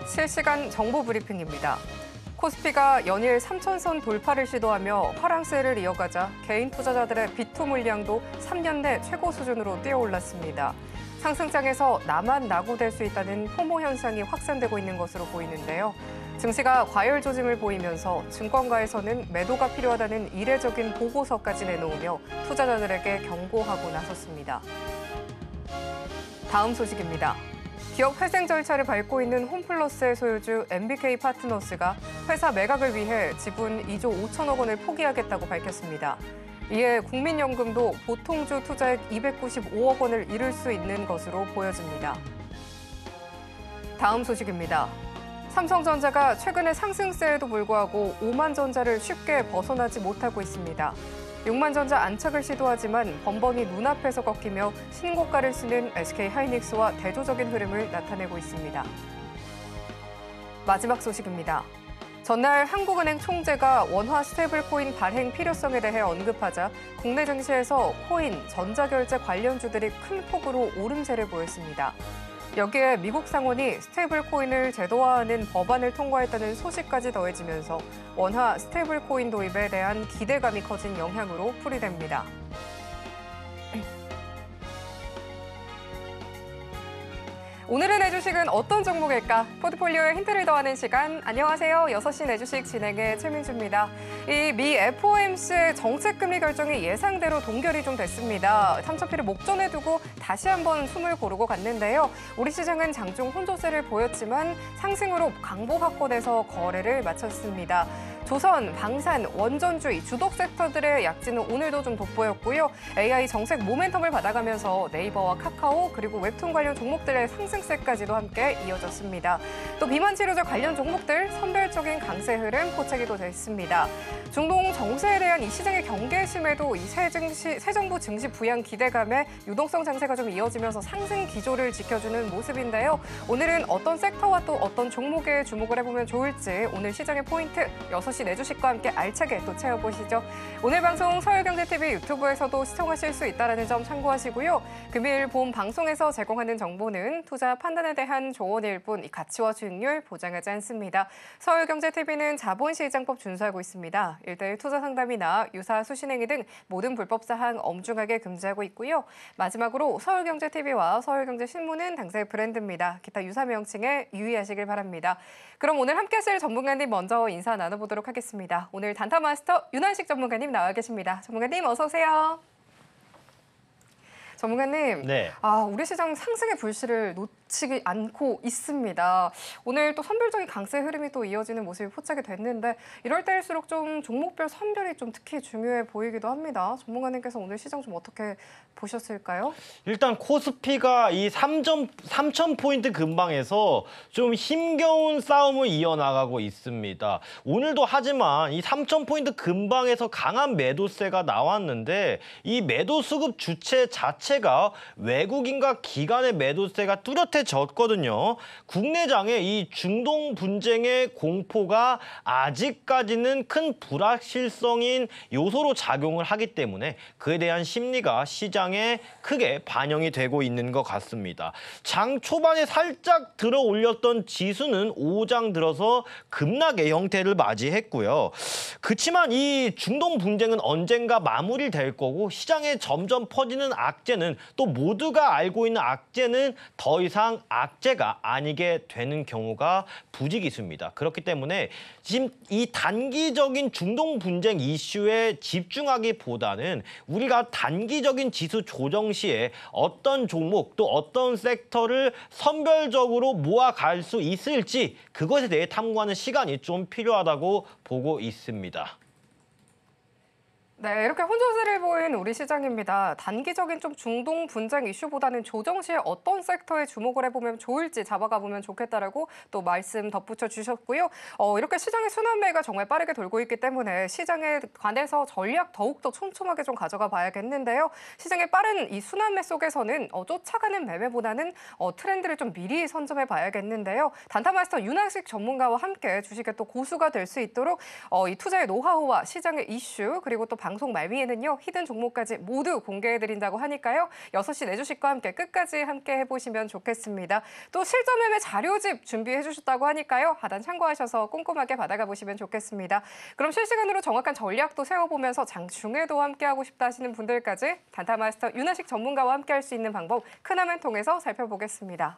실시간 정보 브리핑입니다. 코스피가 연일 3,000선 돌파를 시도하며 하락세를 이어가자 개인 투자자들의 비투 물량도 3년 내 최고 수준으로 뛰어올랐습니다. 상승장에서 나만 낙오될 수 있다는 포모 현상이 확산되고 있는 것으로 보이는데요. 증시가 과열 조짐을 보이면서 증권가에서는 매도가 필요하다는 이례적인 보고서까지 내놓으며 투자자들에게 경고하고 나섰습니다. 다음 소식입니다. 기업 회생 절차를 밟고 있는 홈플러스의 소유주 MBK 파트너스가 회사 매각을 위해 지분 2조 5천억 원을 포기하겠다고 밝혔습니다. 이에 국민연금도 보통주 투자액 295억 원을 잃을 수 있는 것으로 보여집니다. 다음 소식입니다. 삼성전자가 최근의 상승세에도 불구하고 5만전자를 쉽게 벗어나지 못하고 있습니다. 6만전자 안착을 시도하지만 번번이 눈앞에서 꺾이며 신고가를 쓰는 SK하이닉스와 대조적인 흐름을 나타내고 있습니다. 마지막 소식입니다. 전날 한국은행 총재가 원화 스테이블코인 발행 필요성에 대해 언급하자 국내 증시에서 코인, 전자결제 관련주들이 큰 폭으로 오름세를 보였습니다. 여기에 미국 상원이 스테이블코인을 제도화하는 법안을 통과했다는 소식까지 더해지면서 원화 스테이블코인 도입에 대한 기대감이 커진 영향으로 풀이됩니다. 오늘의 내주식은 어떤 종목일까? 포트폴리오에 힌트를 더하는 시간. 안녕하세요. 6시 내주식 진행의 최민주입니다. 이 미 FOMC의 정책금리 결정이 예상대로 동결이 좀 됐습니다. 3,000피를 목전에 두고 다시 한번 숨을 고르고 갔는데요. 우리 시장은 장중 혼조세를 보였지만 상승으로 강보 확보돼서 거래를 마쳤습니다. 조선, 방산, 원전주의, 주독 섹터들의 약진은 오늘도 좀 돋보였고요. AI 정책 모멘텀을 받아가면서 네이버와 카카오 그리고 웹툰 관련 종목들의 상승세까지도 함께 이어졌습니다. 또 비만 치료제 관련 종목들 선별적인 강세 흐름 포착이 됐습니다. 중동 정세에 대한 이 시장의 경계심에도 이 새 정부 증시 부양 기대감에 유동성 장세가 좀 이어지면서 상승 기조를 지켜주는 모습인데요. 오늘은 어떤 섹터와 또 어떤 종목에 주목을 해보면 좋을지 오늘 시장의 포인트 6시 내주식과 함께 알차게 또 채워보시죠. 오늘 방송 서울경제TV 유튜브에서도 시청하실 수 있다는 점 참고하시고요. 금일 본 방송에서 제공하는 정보는 투자 판단에 대한 조언일 뿐 이 가치와 수익률 보장하지 않습니다. 서울경제TV는 자본시장법 준수하고 있습니다. 1:1 투자 상담이나 유사 수신행위 등 모든 불법 사항 엄중하게 금지하고 있고요. 마지막으로 서울경제TV와 서울경제신문은 당사의 브랜드입니다. 기타 유사 명칭에 유의하시길 바랍니다. 그럼 오늘 함께 하실 전문가님 먼저 인사 나눠보도록 하겠습니다. 오늘 단타마스터 윤환식 전문가님 나와 계십니다. 전문가님 어서 오세요. 전문가님, 네. 우리 시장 상승의 불씨를 놓치지 않고 있습니다. 오늘 또 선별적인 강세 흐름이 또 이어지는 모습이 포착이 됐는데 이럴 때일수록 좀 종목별 선별이 좀 특히 중요해 보이기도 합니다. 전문가님께서 오늘 시장 좀 어떻게 보셨을까요? 일단 코스피가 이 3,000포인트 근방에서 좀 힘겨운 싸움을 이어나가고 있습니다. 오늘도 하지만 이 3,000포인트 근방에서 강한 매도세가 나왔는데 이 매도 수급 주체 자체가 외국인과 기관의 매도세가 뚜렷해졌거든요. 국내장에 이 중동 분쟁의 공포가 아직까지는 큰 불확실성인 요소로 작용을 하기 때문에 그에 대한 심리가 시장에 크게 반영이 되고 있는 것 같습니다. 장 초반에 살짝 들어 올렸던 지수는 오장 들어서 급락의 형태를 맞이했고요. 그렇지만 이 중동 분쟁은 언젠가 마무리될 거고 시장에 점점 퍼지는 악재는 또 모두가 알고 있는 악재는 더 이상 악재가 아니게 되는 경우가 부지기수입니다. 그렇기 때문에 지금 이 단기적인 중동 분쟁 이슈에 집중하기보다는 우리가 단기적인 지수 조정 시에 어떤 종목 또 어떤 섹터를 선별적으로 모아갈 수 있을지 그것에 대해 탐구하는 시간이 좀 필요하다고 보고 있습니다. 네, 이렇게 혼조세를 보인 우리 시장입니다. 단기적인 좀 중동 분쟁 이슈보다는 조정 시에 어떤 섹터에 주목을 해보면 좋을지 잡아가 보면 좋겠다라고 또 말씀 덧붙여 주셨고요. 이렇게 시장의 순환매가 정말 빠르게 돌고 있기 때문에 시장에 관해서 전략 더욱더 촘촘하게 좀 가져가 봐야겠는데요. 시장의 빠른 이 순환매 속에서는 쫓아가는 매매보다는 트렌드를 좀 미리 선점해 봐야겠는데요. 단타마스터 윤환식 전문가와 함께 주식에 또 고수가 될 수 있도록 이 투자의 노하우와 시장의 이슈 그리고 또 방송 말미에는요, 히든 종목까지 모두 공개해드린다고 하니까요. 6시 내 주식과 함께 끝까지 함께 해보시면 좋겠습니다. 또 실전 매매 자료집 준비해 주셨다고 하니까요. 하단 참고하셔서 꼼꼼하게 받아가 보시면 좋겠습니다. 그럼 실시간으로 정확한 전략도 세워보면서 장중에도 함께하고 싶다 하시는 분들까지 단타마스터 윤하식 전문가와 함께할 수 있는 방법 큰 화면 통해서 살펴보겠습니다.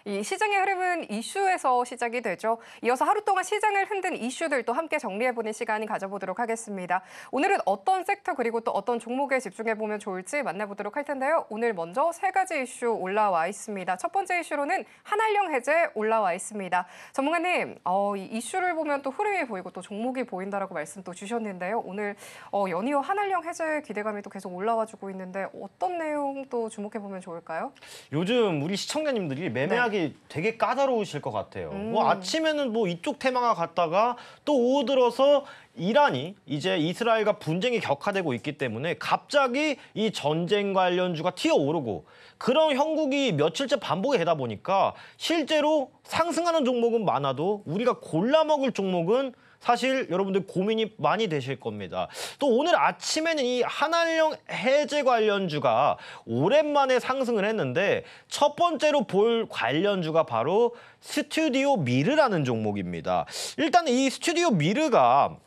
이 시장의 흐름은 이슈에서 시작이 되죠. 이어서 하루 동안 시장을 흔든 이슈들도 함께 정리해보는 시간이 가져보도록 하겠습니다. 오늘은 어떤 섹터 그리고 또 어떤 종목에 집중해보면 좋을지 만나보도록 할 텐데요. 오늘 먼저 세 가지 이슈 올라와 있습니다. 첫 번째 이슈로는 한알령 해제 올라와 있습니다. 전문가님, 이 이슈를 보면 또 흐름이 보이고 또 종목이 보인다라고 말씀 또 주셨는데요. 오늘 연이어 한알령 해제 기대감이 또 계속 올라와주고 있는데 어떤 내용 또 주목해보면 좋을까요? 요즘 우리 시청자님들이 매매하기 되게 까다로우실 것 같아요. 뭐 아침에는 뭐 이쪽 테마가 갔다가 또 오후 들어서 이란이 이제 이스라엘과 분쟁이 격화되고 있기 때문에 갑자기 이 전쟁 관련주가 튀어오르고 그런 형국이 며칠째 반복이 되다 보니까 실제로 상승하는 종목은 많아도 우리가 골라 먹을 종목은 사실 여러분들 고민이 많이 되실 겁니다. 또 오늘 아침에는 이 한알령 해제 관련주가 오랜만에 상승을 했는데 첫 번째로 볼 관련주가 바로 스튜디오 미르라는 종목입니다. 일단 이 스튜디오 미르가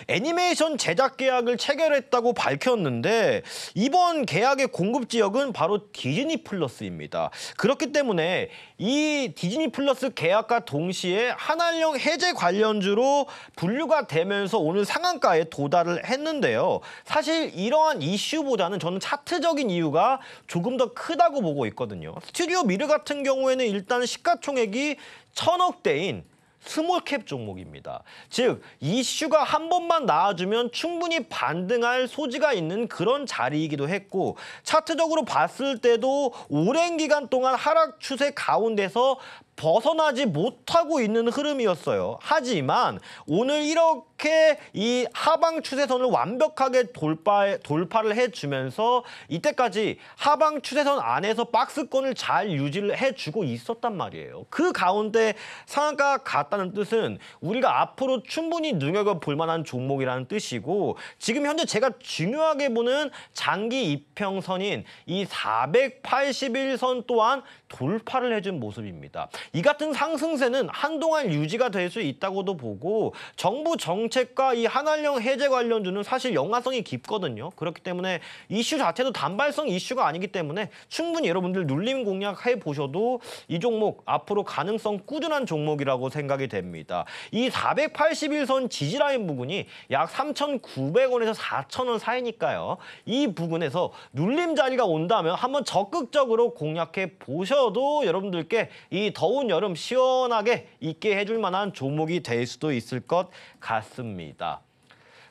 애니메이션 제작 계약을 체결했다고 밝혔는데 이번 계약의 공급 지역은 바로 디즈니 플러스입니다. 그렇기 때문에 이 디즈니 플러스 계약과 동시에 한알령 해제 관련주로 분류가 되면서 오늘 상한가에 도달을 했는데요. 사실 이러한 이슈보다는 저는 차트적인 이유가 조금 더 크다고 보고 있거든요. 스튜디오 미르 같은 경우에는 일단 시가총액이 1,000억대인 스몰캡 종목입니다. 즉 이슈가 한 번만 나와주면 충분히 반등할 소지가 있는 그런 자리이기도 했고 차트적으로 봤을 때도 오랜 기간 동안 하락 추세 가운데서 벗어나지 못하고 있는 흐름이었어요. 하지만 오늘 이렇게 이 하방 추세선을 완벽하게 돌파를 해주면서 이때까지 하방 추세선 안에서 박스권을 잘 유지를 해주고 있었단 말이에요. 그 가운데 상한가가 갔다는 뜻은 우리가 앞으로 충분히 눈여겨볼 만한 종목이라는 뜻이고 지금 현재 제가 중요하게 보는 장기 이평선인 이 481선 또한 돌파를 해준 모습입니다. 이 같은 상승세는 한동안 유지가 될 수 있다고도 보고 정부 정책과 이 한알령 해제 관련주는 사실 연관성이 깊거든요. 그렇기 때문에 이슈 자체도 단발성 이슈가 아니기 때문에 충분히 여러분들 눌림 공략해 보셔도 이 종목 앞으로 가능성 꾸준한 종목이라고 생각이 됩니다. 이 481선 지지라인 부분이 약 3,900원에서 4,000원 사이니까요. 이 부분에서 눌림 자리가 온다면 한번 적극적으로 공략해 보셔도 여러분들께 이 더운 여름 시원하게 있게 해줄 만한 종목이 될 수도 있을 것 같습니다.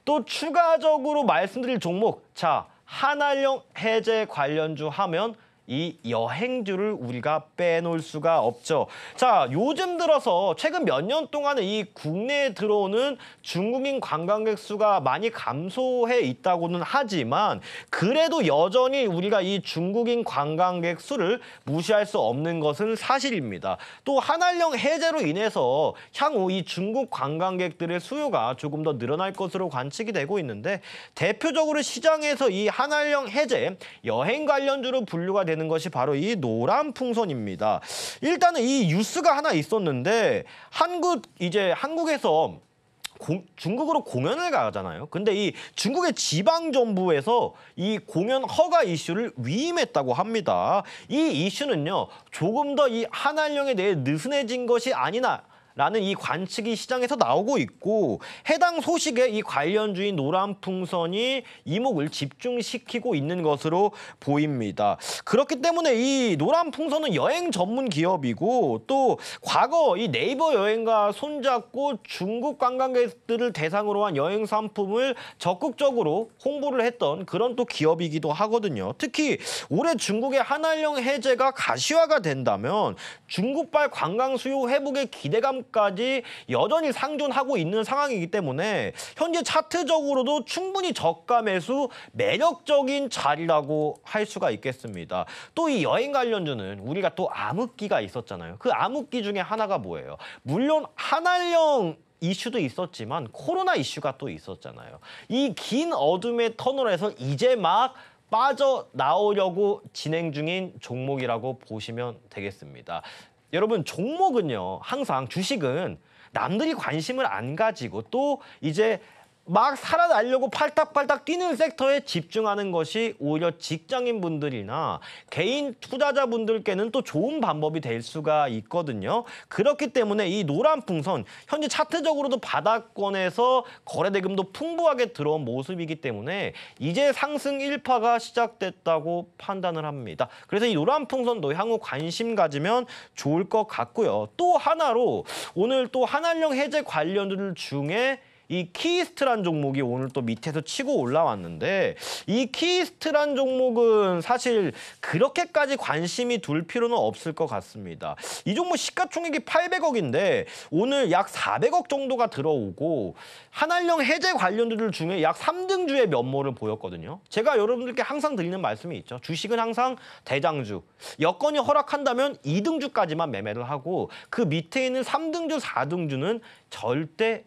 또 추가적으로 말씀드릴 종목, 자, 한알령 해제 관련주 하면 이 여행주를 우리가 빼놓을 수가 없죠. 자, 요즘 들어서 최근 몇 년 동안은 이 국내에 들어오는 중국인 관광객 수가 많이 감소해 있다고는 하지만 그래도 여전히 우리가 이 중국인 관광객 수를 무시할 수 없는 것은 사실입니다. 또 한알령 해제로 인해서 향후 이 중국 관광객들의 수요가 조금 더 늘어날 것으로 관측이 되고 있는데 대표적으로 시장에서 이 한알령 해제 여행 관련주로 분류가 되는 것이 바로 이 노란 풍선입니다. 일단은 이 뉴스가 하나 있었는데 한국에서 중국으로 공연을 가잖아요. 근데 이 중국의 지방정부에서 이 공연 허가 이슈를 위임했다고 합니다. 이 이슈는요, 조금 더 이 한알령에 대해 느슨해진 것이 아니나 라는 이 관측이 시장에서 나오고 있고 해당 소식에 이 관련주인 노란풍선이 이목을 집중시키고 있는 것으로 보입니다. 그렇기 때문에 이 노란풍선은 여행 전문 기업이고 또 과거 이 네이버 여행과 손잡고 중국 관광객들을 대상으로 한 여행 상품을 적극적으로 홍보를 했던 그런 또 기업이기도 하거든요. 특히 올해 중국의 한한령 해제가 가시화가 된다면 중국발 관광 수요 회복의 기대감까지 여전히 상존하고 있는 상황이기 때문에 현재 차트적으로도 충분히 저가 매수 매력적인 자리라고 할 수가 있겠습니다. 또 이 여행 관련주는 우리가 또 암흑기가 있었잖아요. 그 암흑기 중에 하나가 뭐예요? 물론 한한령 이슈도 있었지만 코로나 이슈가 또 있었잖아요. 이 긴 어둠의 터널에서 이제 막 빠져나오려고 진행 중인 종목이라고 보시면 되겠습니다. 여러분 종목은요. 항상 주식은 남들이 관심을 안 가지고 또 이제 막 살아나려고 팔딱팔딱 뛰는 섹터에 집중하는 것이 오히려 직장인분들이나 개인 투자자분들께는 또 좋은 방법이 될 수가 있거든요. 그렇기 때문에 이 노란풍선 현재 차트적으로도 바닥권에서 거래대금도 풍부하게 들어온 모습이기 때문에 이제 상승 일파가 시작됐다고 판단을 합니다. 그래서 이 노란풍선도 향후 관심 가지면 좋을 것 같고요. 또 하나로 오늘 또 한한령 해제 관련들 중에 이 키스트란 종목이 오늘 또 밑에서 치고 올라왔는데 이 키스트란 종목은 사실 그렇게까지 관심이 둘 필요는 없을 것 같습니다. 이 종목 시가총액이 800억인데 오늘 약 400억 정도가 들어오고 한한령 해제 관련주들 중에 약 3등주의 면모를 보였거든요. 제가 여러분들께 항상 드리는 말씀이 있죠. 주식은 항상 대장주, 여건이 허락한다면 2등주까지만 매매를 하고 그 밑에 있는 3등주, 4등주는 절대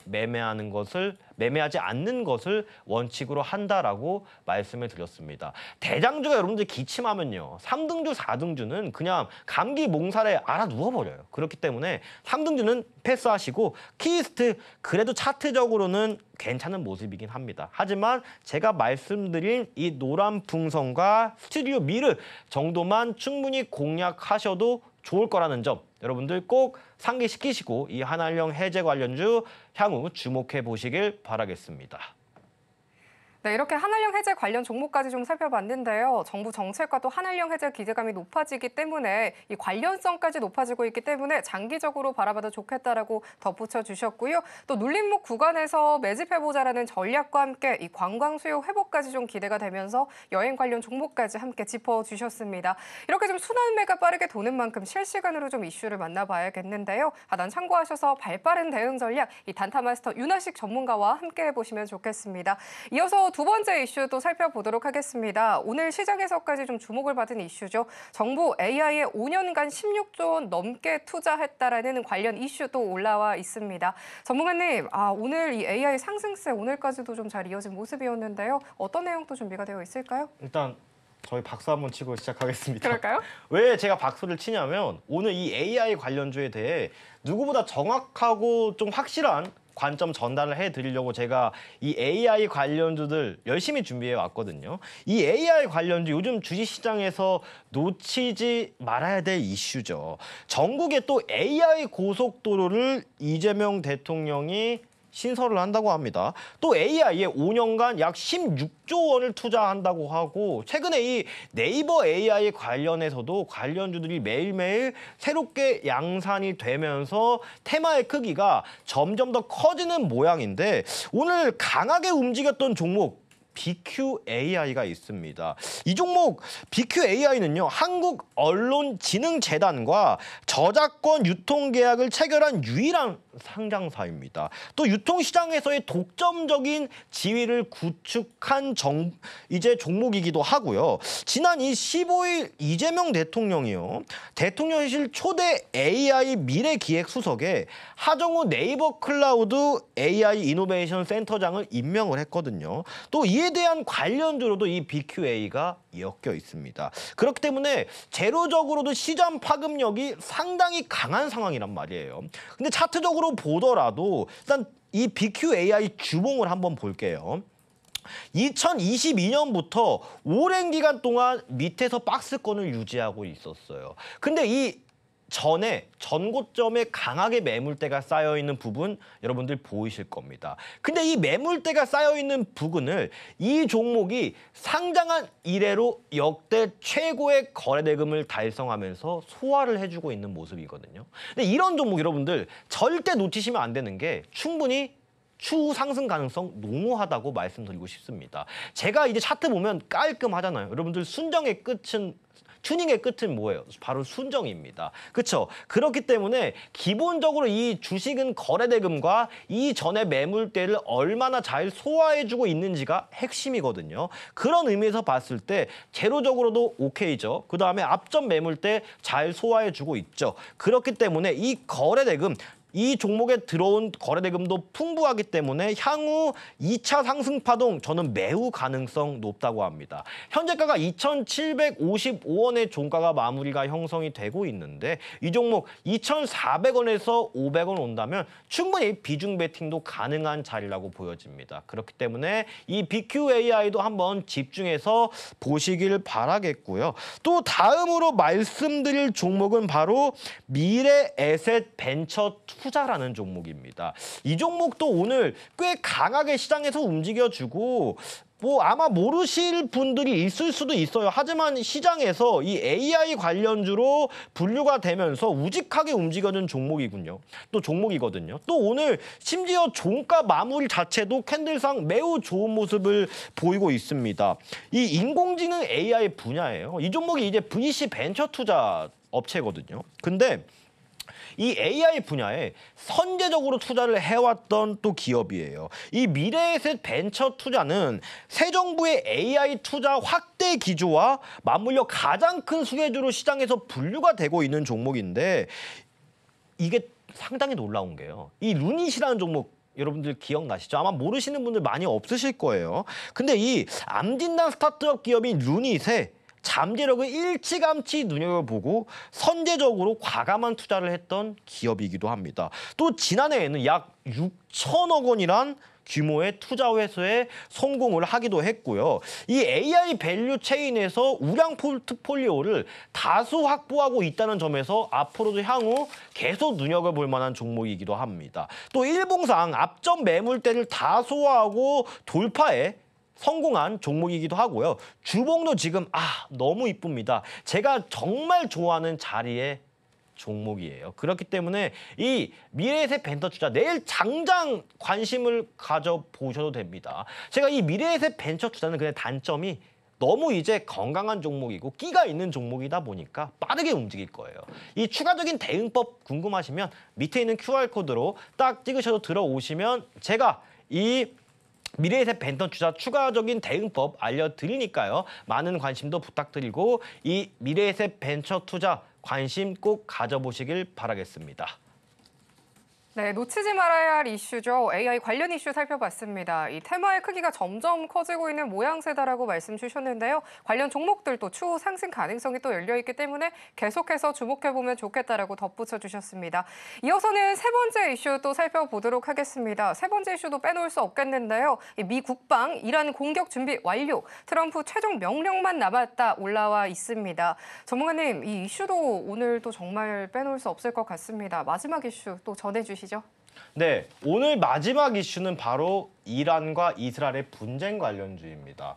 매매하지 않는 것을 원칙으로 한다라고 말씀을 드렸습니다. 대장주가 여러분들 기침하면요. 3등주, 4등주는 그냥 감기 몽살에 알아 누워버려요. 그렇기 때문에 3등주는 패스하시고 키스트 그래도 차트적으로는 괜찮은 모습이긴 합니다. 하지만 제가 말씀드린 이 노란풍선과 스튜디오 미르 정도만 충분히 공략하셔도 좋을 거라는 점 여러분들 꼭 상기시키시고 이 한한령 해제 관련주 향후 주목해 보시길 바라겠습니다. 네, 이렇게 한한령 해제 관련 종목까지 좀 살펴봤는데요. 정부 정책과 또 한한령 해제 기대감이 높아지기 때문에 이 관련성까지 높아지고 있기 때문에 장기적으로 바라봐도 좋겠다라고 덧붙여 주셨고요. 또 눌림목 구간에서 매집해보자라는 전략과 함께 이 관광 수요 회복까지 좀 기대가 되면서 여행 관련 종목까지 함께 짚어주셨습니다. 이렇게 좀 순환매가 빠르게 도는 만큼 실시간으로 좀 이슈를 만나봐야겠는데요. 하단 참고하셔서 발빠른 대응 전략 이 단타마스터 윤하식 전문가와 함께 해보시면 좋겠습니다. 이어서 두 번째 이슈도 살펴보도록 하겠습니다. 오늘 시장에서까지 좀 주목을 받은 이슈죠. 정부 AI에 5년간 16조 원 넘게 투자했다라는 관련 이슈도 올라와 있습니다. 전문가님, 오늘 이 AI 상승세 오늘까지도 좀 잘 이어진 모습이었는데요. 어떤 내용도 준비가 되어 있을까요? 일단 저희 박수 한번 치고 시작하겠습니다. 그럴까요? 왜 제가 박수를 치냐면 오늘 이 AI 관련주에 대해 누구보다 정확하고 좀 확실한 관점 전달을 해드리려고 제가 이 AI 관련주들 열심히 준비해 왔거든요. 이 AI 관련주 요즘 주식시장에서 놓치지 말아야 될 이슈죠. 전국에 또 AI 고속도로를 이재명 대통령이 신설을 한다고 합니다. 또 AI에 5년간 약 16조 원을 투자한다고 하고 최근에 이 네이버 AI 관련해서도 관련주들이 매일매일 새롭게 양산이 되면서 테마의 크기가 점점 더 커지는 모양인데 오늘 강하게 움직였던 종목 BQAI가 있습니다. 이 종목 BQAI는요. 한국언론진흥재단과 저작권 유통계약을 체결한 유일한 상장사입니다. 또 유통시장에서의 독점적인 지위를 구축한 이제 종목이기도 하고요. 지난 이 15일 이재명 대통령이요. 대통령실 초대 AI 미래기획수석에 하정우 네이버 클라우드 AI 이노베이션 센터장을 임명을 했거든요. 또 이에 대한 관련주로도 이 BQA가 엮여 있습니다. 그렇기 때문에 재료적으로도 시장 파급력이 상당히 강한 상황이란 말이에요. 근데 차트적으로 보더라도 일단 이 BQAI 주봉을 한번 볼게요. 2022년부터 오랜 기간 동안 밑에서 박스권을 유지하고 있었어요. 근데 이 전에 전고점에 강하게 매물대가 쌓여 있는 부분 여러분들 보이실 겁니다. 근데 이 매물대가 쌓여 있는 부분을 이 종목이 상장한 이래로 역대 최고의 거래대금을 달성하면서 소화를 해주고 있는 모습이거든요. 근데 이런 종목 여러분들 절대 놓치시면 안 되는 게 충분히 추후 상승 가능성 농후하다고 말씀드리고 싶습니다. 제가 이제 차트 보면 깔끔하잖아요. 여러분들 튜닝의 끝은 뭐예요? 바로 순정입니다. 그렇죠? 그렇기 때문에 기본적으로 이 주식은 거래대금과 이 전에 매물대를 얼마나 잘 소화해주고 있는지가 핵심이거든요. 그런 의미에서 봤을 때 재료적으로도 오케이죠. 그다음에 앞전 매물대 잘 소화해주고 있죠. 그렇기 때문에 이 거래대금 이 종목에 들어온 거래대금도 풍부하기 때문에 향후 2차 상승 파동 저는 매우 가능성 높다고 합니다. 현재가가 2,755원의 종가가 마무리가 형성이 되고 있는데 이 종목 2,400원에서 500원 온다면 충분히 비중 베팅도 가능한 자리라고 보여집니다. 그렇기 때문에 이 BQAI도 한번 집중해서 보시길 바라겠고요. 또 다음으로 말씀드릴 종목은 바로 미래에셋 벤처 투자라는 종목입니다. 이 종목도 오늘 꽤 강하게 시장에서 움직여주고 아마 모르실 분들이 있을 수도 있어요. 하지만 시장에서 이 AI 관련주로 분류가 되면서 우직하게 움직여준 종목이거든요. 또 오늘 심지어 종가 마무리 자체도 캔들상 매우 좋은 모습을 보이고 있습니다. 이 인공지능 AI 분야예요. 이 종목이 이제 VC 벤처 투자 업체거든요. 근데 이 AI 분야에 선제적으로 투자를 해왔던 또 기업이에요. 이 미래에셋 벤처 투자는 새 정부의 AI 투자 확대 기조와 맞물려 가장 큰 수혜주로 시장에서 분류가 되고 있는 종목인데 이게 상당히 놀라운 게요. 이 루닛이라는 종목 여러분들 기억나시죠? 아마 모르시는 분들 많이 없으실 거예요. 근데 이 암진단 스타트업 기업인 루닛에 잠재력을 일찌감치 눈여겨보고 선제적으로 과감한 투자를 했던 기업이기도 합니다. 또 지난해에는 약 6천억 원이란 규모의 투자 회수에 성공을 하기도 했고요. 이 AI 밸류 체인에서 우량 포트폴리오를 다수 확보하고 있다는 점에서 앞으로도 향후 계속 눈여겨볼 만한 종목이기도 합니다. 또 일봉상 앞전 매물대를 다 소화하고 돌파에 성공한 종목이기도 하고요. 주봉도 지금 너무 이쁩니다. 제가 정말 좋아하는 자리의 종목이에요. 그렇기 때문에 이 미래에셋 벤처 투자 내일 당장 관심을 가져보셔도 됩니다. 제가 이 미래에셋 벤처 투자는 그냥 단점이 너무 이제 건강한 종목이고 끼가 있는 종목이다 보니까 빠르게 움직일 거예요. 이 추가적인 대응법 궁금하시면 밑에 있는 QR코드로 딱 찍으셔도 들어오시면 제가 이 미래에셋 벤처 투자 추가적인 대응법 알려드리니까요. 많은 관심도 부탁드리고 이 미래에셋 벤처 투자 관심 꼭 가져보시길 바라겠습니다. 네, 놓치지 말아야 할 이슈죠. AI 관련 이슈 살펴봤습니다. 이 테마의 크기가 점점 커지고 있는 모양새다라고 말씀 주셨는데요. 관련 종목들도 추후 상승 가능성이 또 열려있기 때문에 계속해서 주목해보면 좋겠다라고 덧붙여 주셨습니다. 이어서는 세 번째 이슈 또 살펴보도록 하겠습니다. 세 번째 이슈도 빼놓을 수 없겠는데요. 미 국방 이란 공격 준비 완료, 트럼프 최종 명령만 남았다 올라와 있습니다. 전문가님, 이 이슈도 오늘 또 정말 빼놓을 수 없을 것 같습니다. 마지막 이슈 또 전해주시죠. 네, 오늘 마지막 이슈는 바로 이란과 이스라엘의 분쟁 관련주입니다.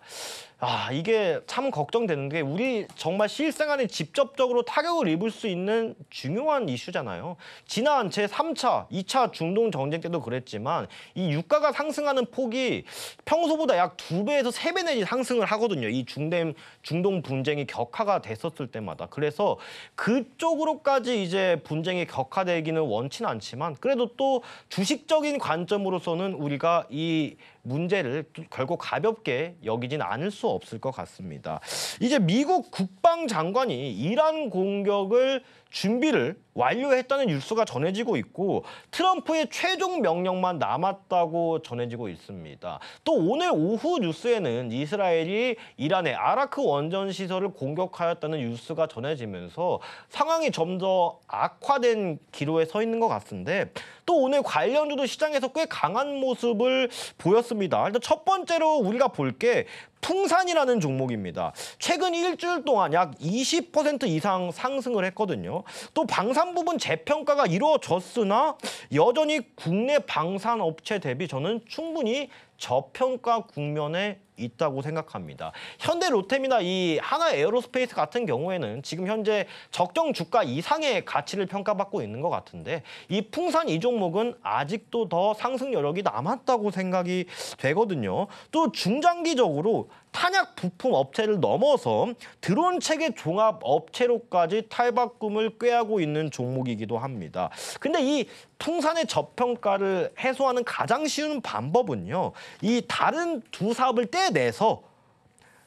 이게 참 걱정되는 게 우리 정말 실생활에 직접적으로 타격을 입을 수 있는 중요한 이슈잖아요. 지난 제3차, 2차 중동 전쟁 때도 그랬지만 이 유가가 상승하는 폭이 평소보다 약 2배에서 3배 내지 상승을 하거든요. 이 중동 분쟁이 격화가 됐었을 때마다. 그래서 그쪽으로까지 이제 분쟁이 격화되기는 원치는 않지만 그래도 또 주식적인 관점으로서는 우리가 이 문제를 결국 가볍게 여기진 않을 수 없을 것 같습니다. 이제 미국 국방장관이 이란 공격을 준비를 완료했다는 뉴스가 전해지고 있고 트럼프의 최종 명령만 남았다고 전해지고 있습니다. 또 오늘 오후 뉴스에는 이스라엘이 이란의 아라크 원전 시설을 공격하였다는 뉴스가 전해지면서 상황이 좀 더 악화된 기로에 서 있는 것 같은데 또 오늘 관련주도 시장에서 꽤 강한 모습을 보였습니다. 일단 첫 번째로 우리가 볼 게 풍산이라는 종목입니다. 최근 일주일 동안 약 20% 이상 상승을 했거든요. 또 방산 부분 재평가가 이루어졌으나 여전히 국내 방산 업체 대비 저는 충분히 저평가 국면에 있다고 생각합니다. 현대 로템이나 이 하나 에어로스페이스 같은 경우에는 지금 현재 적정 주가 이상의 가치를 평가받고 있는 것 같은데 이 풍산 이 종목은 아직도 더 상승 여력이 남았다고 생각이 되거든요. 또 중장기적으로 탄약 부품 업체를 넘어서 드론 체계 종합 업체로까지 탈바꿈을 꾀하고 있는 종목이기도 합니다. 근데 이 풍산의 저평가를 해소하는 가장 쉬운 방법은요. 이 다른 두 사업을 떼내서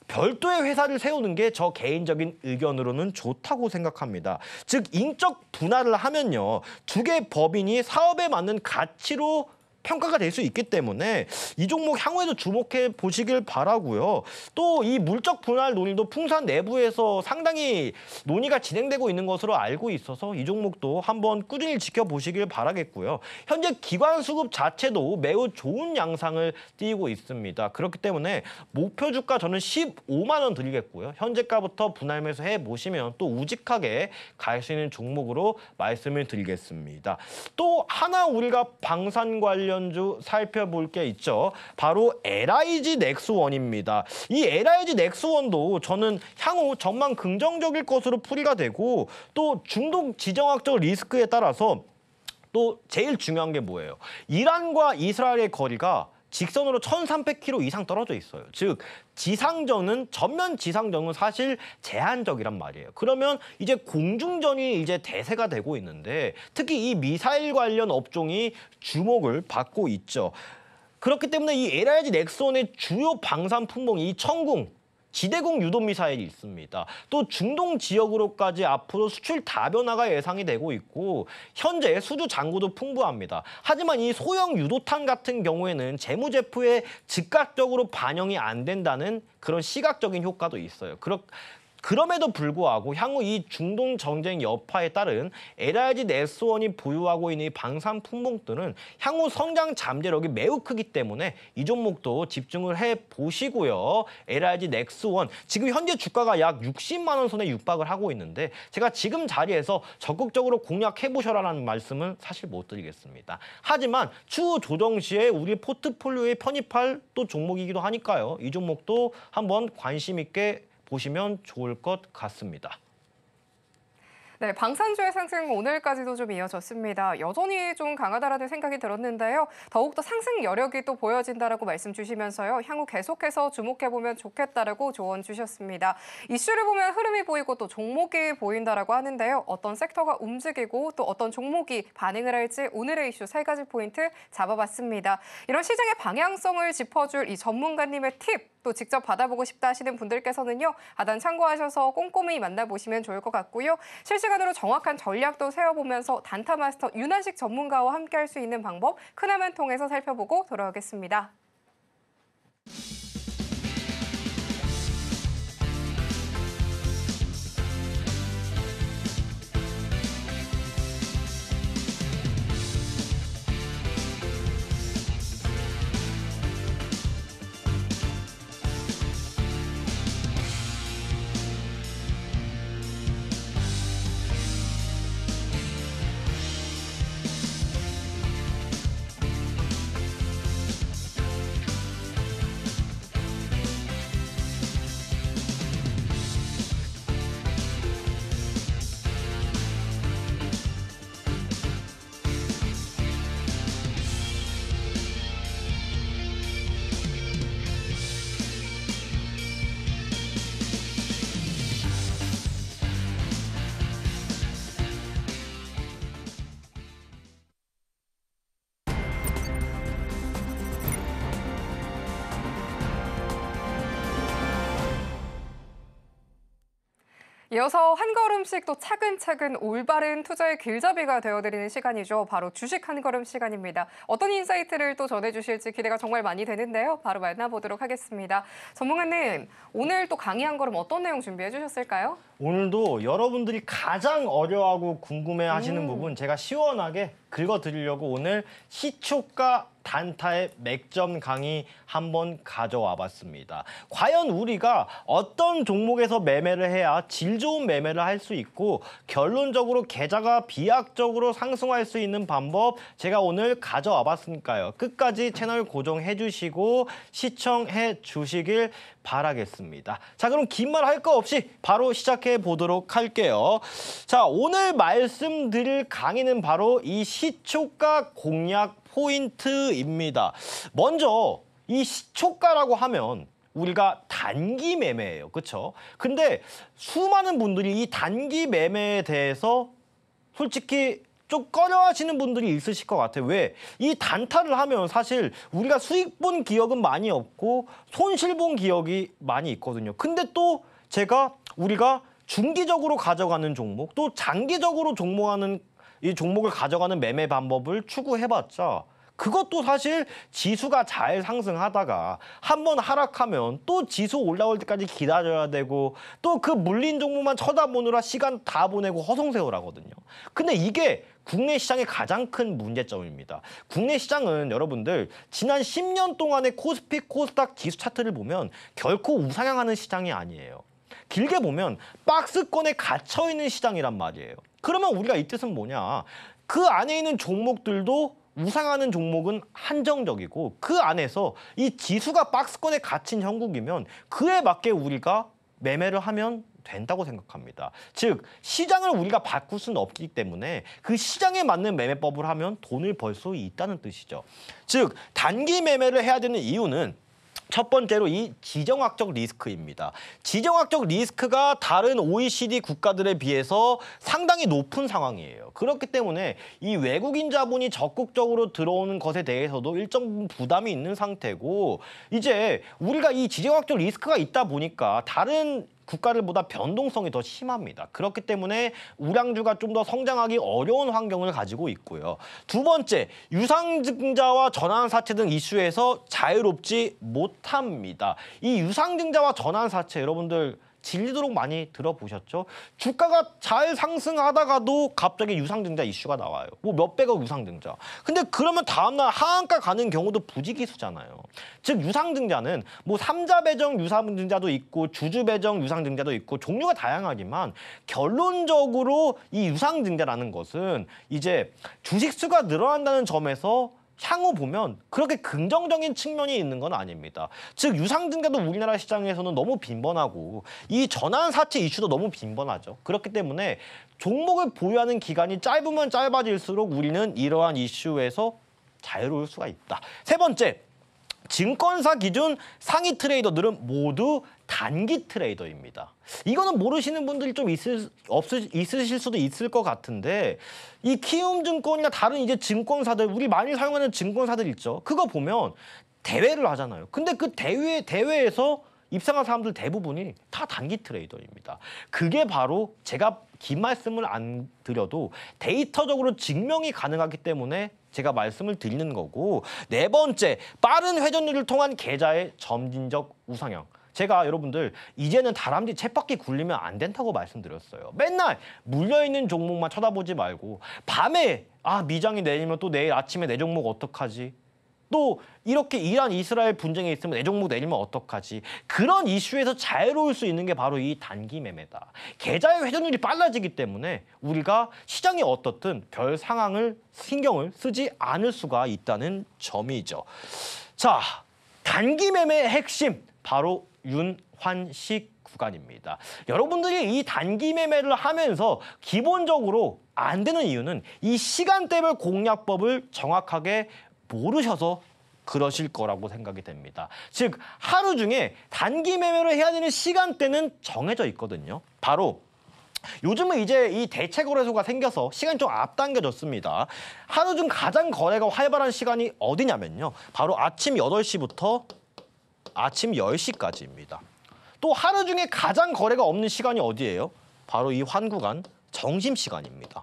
별도의 회사를 세우는 게 저 개인적인 의견으로는 좋다고 생각합니다. 즉 인적 분할을 하면요. 두 개의 법인이 사업에 맞는 가치로 평가가 될 수 있기 때문에 이 종목 향후에도 주목해 보시길 바라고요. 또 이 물적 분할 논의도 풍산 내부에서 상당히 논의가 진행되고 있는 것으로 알고 있어서 이 종목도 한번 꾸준히 지켜보시길 바라겠고요. 현재 기관 수급 자체도 매우 좋은 양상을 띠고 있습니다. 그렇기 때문에 목표 주가 저는 15만 원 드리겠고요. 현재가부터 분할 매수해 보시면 또 우직하게 갈 수 있는 종목으로 말씀을 드리겠습니다. 또 하나 우리가 방산 관련주 살펴볼 게 있죠. 바로 LIG 넥스원입니다. 이 LIG 넥스원도 저는 향후 전망 긍정적일 것으로 풀이가 되고 또 중동 지정학적 리스크에 따라서 또 제일 중요한 게 뭐예요? 이란과 이스라엘의 거리가 직선으로 1,300km 이상 떨어져 있어요. 즉 전면 지상전은 사실 제한적이란 말이에요. 그러면 이제 공중전이 이제 대세가 되고 있는데 특히 이 미사일 관련 업종이 주목을 받고 있죠. 그렇기 때문에 이 LIG 넥스원의 주요 방산 품목이 이 천궁, 지대공 유도 미사일이 있습니다. 또 중동 지역으로까지 앞으로 수출 다변화가 예상이 되고 있고 현재 수주 잔고도 풍부합니다. 하지만 이 소형 유도탄 같은 경우에는 재무제표에 즉각적으로 반영이 안 된다는 그런 시각적인 효과도 있어요. 그럼에도 불구하고 향후 이 중동 전쟁 여파에 따른 LIG 넥스원이 보유하고 있는 이 방산 품목들은 향후 성장 잠재력이 매우 크기 때문에 이 종목도 집중을 해보시고요. LIG 넥스원 지금 현재 주가가 약 60만 원 선에 육박을 하고 있는데 제가 지금 자리에서 적극적으로 공략해보셔라라는 말씀은 사실 못 드리겠습니다. 하지만 추후 조정 시에 우리 포트폴리오에 편입할 또 종목이기도 하니까요. 이 종목도 한번 관심 있게 보시면 좋을 것 같습니다. 네, 방산주의 상승 오늘까지도 좀 이어졌습니다. 여전히 좀 강하다라는 생각이 들었는데요. 더욱더 상승 여력이 또 보여진다라고 말씀 주시면서요. 향후 계속해서 주목해보면 좋겠다라고 조언 주셨습니다. 이슈를 보면 흐름이 보이고 또 종목이 보인다라고 하는데요. 어떤 섹터가 움직이고 또 어떤 종목이 반응을 할지 오늘의 이슈 3가지 포인트 잡아봤습니다. 이런 시장의 방향성을 짚어줄 이 전문가님의 팁 또 직접 받아보고 싶다 하시는 분들께서는요. 하단 참고하셔서 꼼꼼히 만나보시면 좋을 것 같고요. 실시간으로 정확한 전략도 세워보면서 단타 마스터 윤한식 전문가와 함께할 수 있는 방법 큰화면 통해서 살펴보고 돌아오겠습니다. 이어서 한 걸음씩 또 차근차근 올바른 투자의 길잡이가 되어드리는 시간이죠. 바로 주식 한 걸음 시간입니다. 어떤 인사이트를 또 전해주실지 기대가 정말 많이 되는데요. 바로 만나보도록 하겠습니다. 전문가님, 오늘 또 강의 한 걸음 어떤 내용 준비해 주셨을까요? 오늘도 여러분들이 가장 어려워하고 궁금해하시는 부분 제가 시원하게 긁어드리려고 오늘 시초가 단타의 맥점 강의 한번 가져와 봤습니다. 과연 우리가 어떤 종목에서 매매를 해야 질 좋은 매매를 할 수 있고 결론적으로 계좌가 비약적으로 상승할 수 있는 방법 제가 오늘 가져와 봤으니까요. 끝까지 채널 고정해 주시고 시청해 주시길 바라겠습니다. 자, 그럼 긴 말 할 거 없이 바로 시작해 보도록 할게요. 자, 오늘 말씀드릴 강의는 바로 이 시초가 공략 포인트입니다. 먼저 이 시초가라고 하면 우리가 단기 매매예요. 그렇죠? 근데 수많은 분들이 이 단기 매매에 대해서 솔직히 좀 꺼려하시는 분들이 있으실 것 같아요. 왜? 이 단타를 하면 사실 우리가 수익 본 기억은 많이 없고 손실 본 기억이 많이 있거든요. 근데 또 우리가 중기적으로 가져가는 종목, 또 장기적으로 이 종목을 가져가는 매매 방법을 추구해봤자 그것도 사실 지수가 잘 상승하다가 한번 하락하면 또 지수 올라올 때까지 기다려야 되고 또 그 물린 종목만 쳐다보느라 시간 다 보내고 허송세월하거든요. 근데 이게 국내 시장의 가장 큰 문제점입니다. 국내 시장은 여러분들 지난 10년 동안의 코스피, 코스닥 지수 차트를 보면 결코 우상향하는 시장이 아니에요. 길게 보면 박스권에 갇혀있는 시장이란 말이에요. 그러면 우리가 이 뜻은 뭐냐? 그 안에 있는 종목들도 우상하는 종목은 한정적이고 그 안에서 이 지수가 박스권에 갇힌 형국이면 그에 맞게 우리가 매매를 하면 된다고 생각합니다. 즉 시장을 우리가 바꿀 수는 없기 때문에 그 시장에 맞는 매매법을 하면 돈을 벌 수 있다는 뜻이죠. 즉 단기 매매를 해야 되는 이유는 첫 번째로 이 지정학적 리스크입니다. 지정학적 리스크가 다른 OECD 국가들에 비해서 상당히 높은 상황이에요. 그렇기 때문에 이 외국인 자본이 적극적으로 들어오는 것에 대해서도 일정 부담이 있는 상태고 이제 우리가 이 지정학적 리스크가 있다 보니까 다른 국가들보다 변동성이 더 심합니다. 그렇기 때문에 우량주가 좀 더 성장하기 어려운 환경을 가지고 있고요. 두 번째, 유상증자와 전환사채 등 이슈에서 자유롭지 못합니다. 이 유상증자와 전환사채 여러분들 질리도록 많이 들어보셨죠? 주가가 잘 상승하다가도 갑자기 유상증자 이슈가 나와요. 뭐 몇백억 유상증자. 근데 그러면 다음날 하한가 가는 경우도 부지기수잖아요. 즉 유상증자는 뭐 삼자 배정 유상증자도 있고 주주 배정 유상증자도 있고 종류가 다양하지만 결론적으로 이 유상증자라는 것은 이제 주식수가 늘어난다는 점에서 향후 보면 그렇게 긍정적인 측면이 있는 건 아닙니다. 즉 유상증자도 우리나라 시장에서는 너무 빈번하고 이 전환사채 이슈도 너무 빈번하죠. 그렇기 때문에 종목을 보유하는 기간이 짧으면 짧아질수록 우리는 이러한 이슈에서 자유로울 수가 있다. 세 번째, 증권사 기준 상위 트레이더들은 모두 단기 트레이더입니다. 이거는 모르시는 분들이 좀 있으실 수도 있을 것 같은데 이 키움증권이나 다른 이제 증권사들 우리 많이 사용하는 증권사들 있죠. 그거 보면 대회를 하잖아요. 근데 그 대회에서 입상한 사람들 대부분이 다 단기 트레이더입니다. 그게 바로 제가 긴 말씀을 안 드려도 데이터적으로 증명이 가능하기 때문에 제가 말씀을 드리는 거고 네 번째, 빠른 회전율을 통한 계좌의 점진적 우상향. 제가 여러분들 이제는 다람쥐 쳇바퀴 굴리면 안 된다고 말씀드렸어요. 맨날 물려있는 종목만 쳐다보지 말고 밤에 미장이 내리면 또 내일 아침에 내 종목 어떡하지? 또 이렇게 이란 이스라엘 분쟁에 있으면 내 종목 내리면 어떡하지? 그런 이슈에서 자유로울 수 있는 게 바로 이 단기 매매다. 계좌의 회전율이 빨라지기 때문에 우리가 시장이 어떻든 별 상황을 신경을 쓰지 않을 수가 있다는 점이죠. 자, 단기 매매의 핵심 바로 윤환식 구간입니다. 여러분들이 이 단기 매매를 하면서 기본적으로 안 되는 이유는 이 시간대별 공략법을 정확하게 모르셔서 그러실 거라고 생각이 됩니다. 즉 하루 중에 단기 매매를 해야 되는 시간대는 정해져 있거든요. 바로 요즘은 이제 이 대체 거래소가 생겨서 시간이 좀 앞당겨졌습니다. 하루 중 가장 거래가 활발한 시간이 어디냐면요. 바로 아침 8시부터 아침 10시까지입니다. 또 하루 중에 가장 거래가 없는 시간이 어디예요? 바로 이 환구간 점심시간입니다.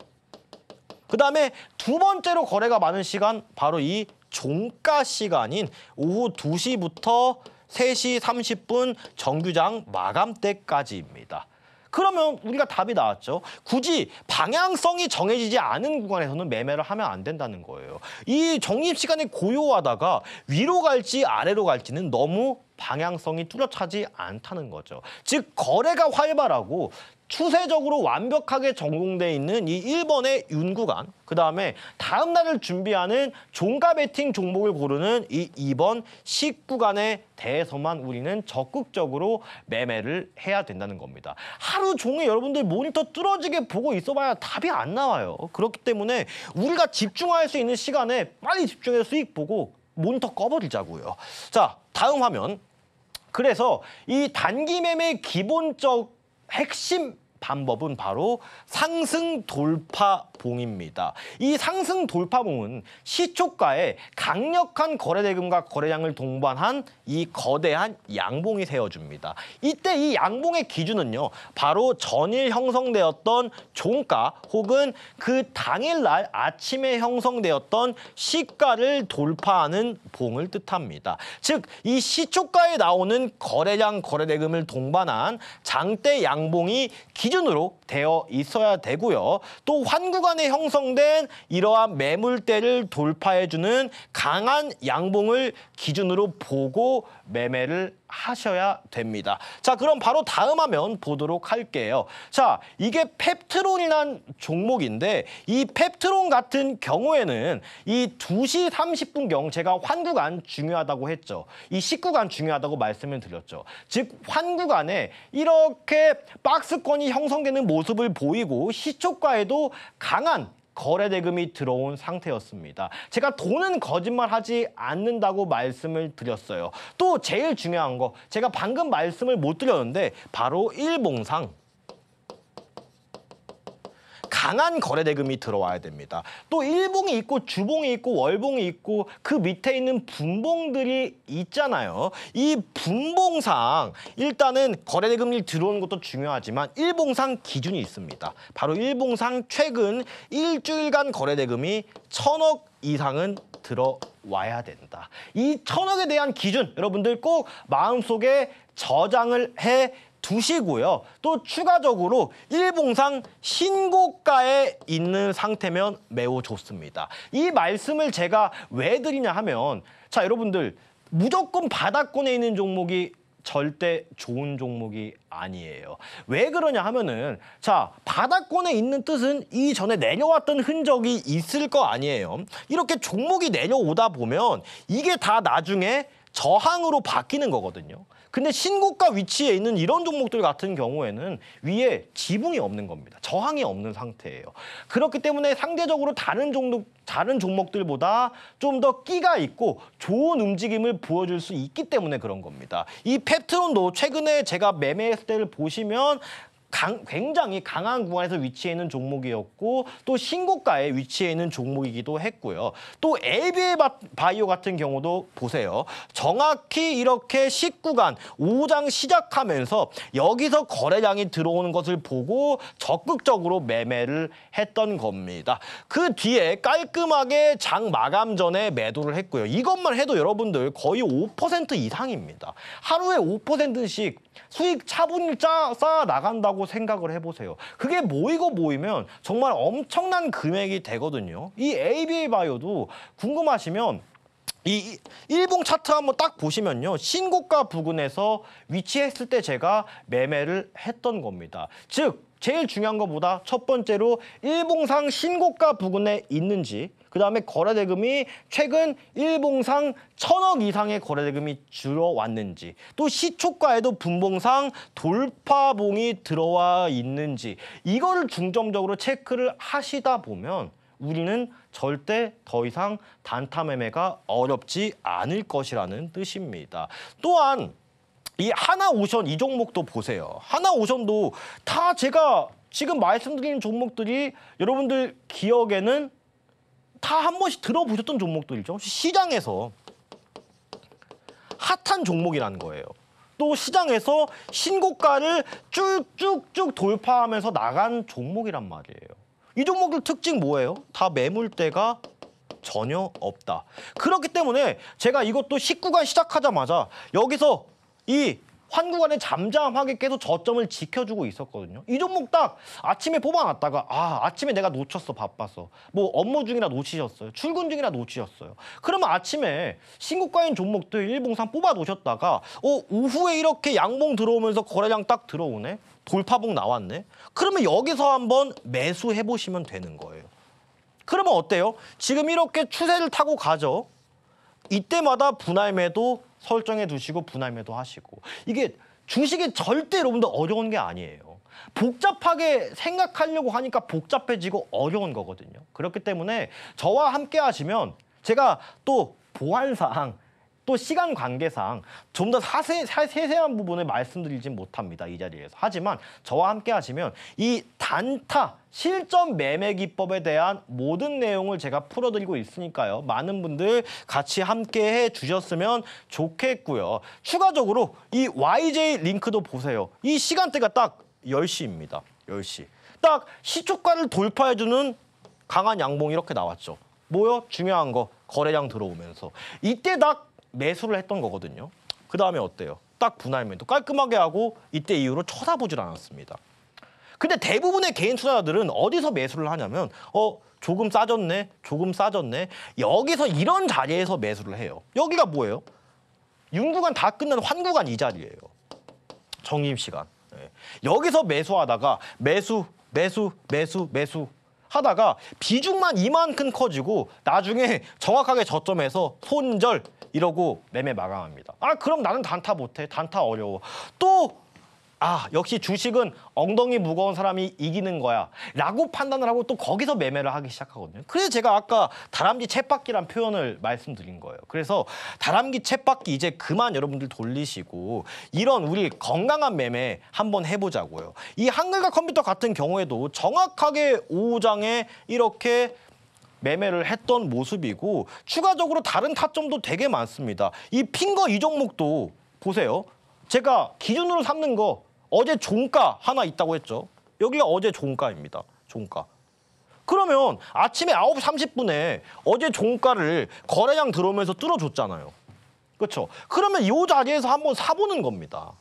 그 다음에 두 번째로 거래가 많은 시간 바로 이 종가 시간인 오후 2시부터 3시 30분 정규장 마감 때까지입니다. 그러면 우리가 답이 나왔죠. 굳이 방향성이 정해지지 않은 구간에서는 매매를 하면 안 된다는 거예요. 이 적립시간이 고요하다가 위로 갈지 아래로 갈지는 너무 방향성이 뚜렷하지 않다는 거죠. 즉 거래가 활발하고 추세적으로 완벽하게 적용돼 있는 이 1번의 윤구간, 그다음에 다음 날을 준비하는 종가 베팅 종목을 고르는 이 2번 식구간에 대해서만 우리는 적극적으로 매매를 해야 된다는 겁니다. 하루 종일 여러분들 모니터 뚫어지게 보고 있어봐야 답이 안 나와요. 그렇기 때문에 우리가 집중할 수 있는 시간에 빨리 집중해서 수익 보고 모니터 꺼버리자고요. 자, 다음 화면. 그래서 이 단기 매매의 기본적 핵심 방법은 바로 상승 돌파봉입니다. 이 상승 돌파봉은 시초가에 강력한 거래대금과 거래량을 동반한 이 거대한 양봉이 세워줍니다. 이때 이 양봉의 기준은요, 바로 전일 형성되었던 종가 혹은 그 당일날 아침에 형성되었던 시가를 돌파하는 봉을 뜻합니다. 즉, 이 시초가에 나오는 거래량, 거래대금을 동반한 장대 양봉이 기준으로 되어 있어야 되고요. 또 환구간에 형성된 이러한 매물대를 돌파해주는 강한 양봉을 기준으로 보고 매매를 하셔야 됩니다. 자, 그럼 바로 다음 화면 보도록 할게요. 자, 이게 펩트론이란 종목인데 이 펩트론 같은 경우에는 이 2시 30분경 제가 환구간 중요하다고 했죠. 이 19간 중요하다고 말씀을 드렸죠. 즉 환구간에 이렇게 박스권이 형성되는 모습을 보이고 시초가에도 강한 거래대금이 들어온 상태였습니다. 제가 돈은 거짓말하지 않는다고 말씀을 드렸어요. 또 제일 중요한 거, 제가 방금 말씀을 못 드렸는데 바로 일봉상 강한 거래대금이 들어와야 됩니다. 또 일봉이 있고 주봉이 있고 월봉이 있고 그 밑에 있는 분봉들이 있잖아요. 이 분봉상 일단은 거래대금이 들어오는 것도 중요하지만 일봉상 기준이 있습니다. 바로 일봉상 최근 일주일간 거래대금이 1,000억 이상은 들어와야 된다. 이 1,000억에 대한 기준 여러분들 꼭 마음속에 저장을 해 두시고요. 또 추가적으로 일봉상 신고가에 있는 상태면 매우 좋습니다. 이 말씀을 제가 왜 드리냐 하면, 자, 여러분들 무조건 바닥권에 있는 종목이 절대 좋은 종목이 아니에요. 왜 그러냐 하면은, 자, 바닥권에 있는 뜻은 이전에 내려왔던 흔적이 있을 거 아니에요. 이렇게 종목이 내려오다 보면 이게 다 나중에 저항으로 바뀌는 거거든요. 근데 신고가 위치에 있는 이런 종목들 같은 경우에는 위에 지붕이 없는 겁니다. 저항이 없는 상태예요. 그렇기 때문에 상대적으로 다른 종목들보다 좀 더 끼가 있고 좋은 움직임을 보여줄 수 있기 때문에 그런 겁니다. 이 펩트론도 최근에 제가 매매했을 때를 보시면 굉장히 강한 구간에서 위치해 있는 종목이었고 또 신고가에 위치해 있는 종목이기도 했고요. 또 ABA 바이오 같은 경우도 보세요. 정확히 이렇게 19간 5장 시작하면서 여기서 거래량이 들어오는 것을 보고 적극적으로 매매를 했던 겁니다. 그 뒤에 깔끔하게 장 마감 전에 매도를 했고요. 이것만 해도 여러분들 거의 5% 이상입니다. 하루에 5%씩 수익 차분히 쌓아 나간다고 생각을 해보세요. 그게 모이면 정말 엄청난 금액이 되거든요. 이 ABA 바이오도 궁금하시면 이 일봉 차트 한번 딱 보시면요. 신고가 부근에서 위치했을 때 제가 매매를 했던 겁니다. 즉 제일 중요한 것보다 첫 번째로 일봉상 신고가 부근에 있는지, 그다음에 거래대금이 최근 일봉상 1,000억 이상의 거래대금이 들어왔는지, 또 시초가에도 분봉상 돌파봉이 들어와 있는지, 이거를 중점적으로 체크를 하시다 보면 우리는 절대 더 이상 단타 매매가 어렵지 않을 것이라는 뜻입니다. 또한 이 하나오션 이 종목도 보세요. 하나오션도 다 제가 지금 말씀드리는 종목들이 여러분들 기억에는 다 한 번씩 들어보셨던 종목들이죠. 시장에서 핫한 종목이라는 거예요. 또 시장에서 신고가를 쭉쭉쭉 돌파하면서 나간 종목이란 말이에요. 이 종목들 특징 뭐예요? 다 매물대가 전혀 없다. 그렇기 때문에 제가 이것도 19간 시작하자마자 여기서 이 환구간에 잠잠하게 계속 저점을 지켜주고 있었거든요. 이 종목 딱 아침에 뽑아놨다가 아침에 내가 놓쳤어 바빠서 뭐 업무 중이라 놓치셨어요. 출근 중이라 놓치셨어요. 그러면 아침에 신고가인 종목들 일봉상 뽑아 놓으셨다가 오후에 이렇게 양봉 들어오면서 거래량 딱 들어오네. 돌파봉 나왔네. 그러면 여기서 한번 매수해 보시면 되는 거예요. 그러면 어때요? 지금 이렇게 추세를 타고 가죠. 이때마다 분할 매도 설정해 두시고 분할 매도 하시고. 이게 주식이 절대 여러분들 어려운 게 아니에요. 복잡하게 생각하려고 하니까 복잡해지고 어려운 거거든요. 그렇기 때문에 저와 함께 하시면 제가 또 보안사항 또 시간 관계상 좀 더 세세한 부분을 말씀드리진 못합니다. 이 자리에서. 하지만 저와 함께 하시면 이 단타 실전 매매 기법에 대한 모든 내용을 제가 풀어드리고 있으니까요. 많은 분들 같이 함께 해주셨으면 좋겠고요. 추가적으로 이 YJ 링크도 보세요. 이 시간대가 딱 10시입니다. 10시. 딱 시초가를 돌파해주는 강한 양봉 이렇게 나왔죠. 뭐요? 중요한 거 거래량 들어오면서. 이때 딱 매수를 했던 거거든요. 그 다음에 어때요? 딱 분할 매도 깔끔하게 하고 이때 이후로 쳐다보질 않았습니다. 근데 대부분의 개인 투자자들은 어디서 매수를 하냐면 조금 싸졌네, 조금 싸졌네. 여기서 이런 자리에서 매수를 해요. 여기가 뭐예요? 윤구간 다 끝난 환구간 이 자리예요. 정임시간. 네. 여기서 매수하다가 매수 하다가 비중만 이만큼 커지고 나중에 정확하게 저점에서 손절 이러고 매매 마감합니다. 그럼 나는 단타 못해. 단타 어려워. 또 역시 주식은 엉덩이 무거운 사람이 이기는 거야 라고 판단을 하고 또 거기서 매매를 하기 시작하거든요. 그래서 제가 아까 다람쥐 쳇바퀴란 표현을 말씀드린 거예요. 그래서 다람쥐 쳇바퀴 이제 그만 여러분들 돌리시고 이런 우리 건강한 매매 한번 해보자고요. 이 한글과 컴퓨터 같은 경우에도 정확하게 오후장에 이렇게 매매를 했던 모습이고 추가적으로 다른 타점도 되게 많습니다. 이 핑거 이 종목도 보세요. 제가 기준으로 삼는 거 어제 종가 하나 있다고 했죠. 여기가 어제 종가입니다. 종가. 그러면 아침에 9시 30분에 어제 종가를 거래량 들어오면서 뚫어줬잖아요. 그렇죠? 그러면 이 자리에서 한번 사보는 겁니다.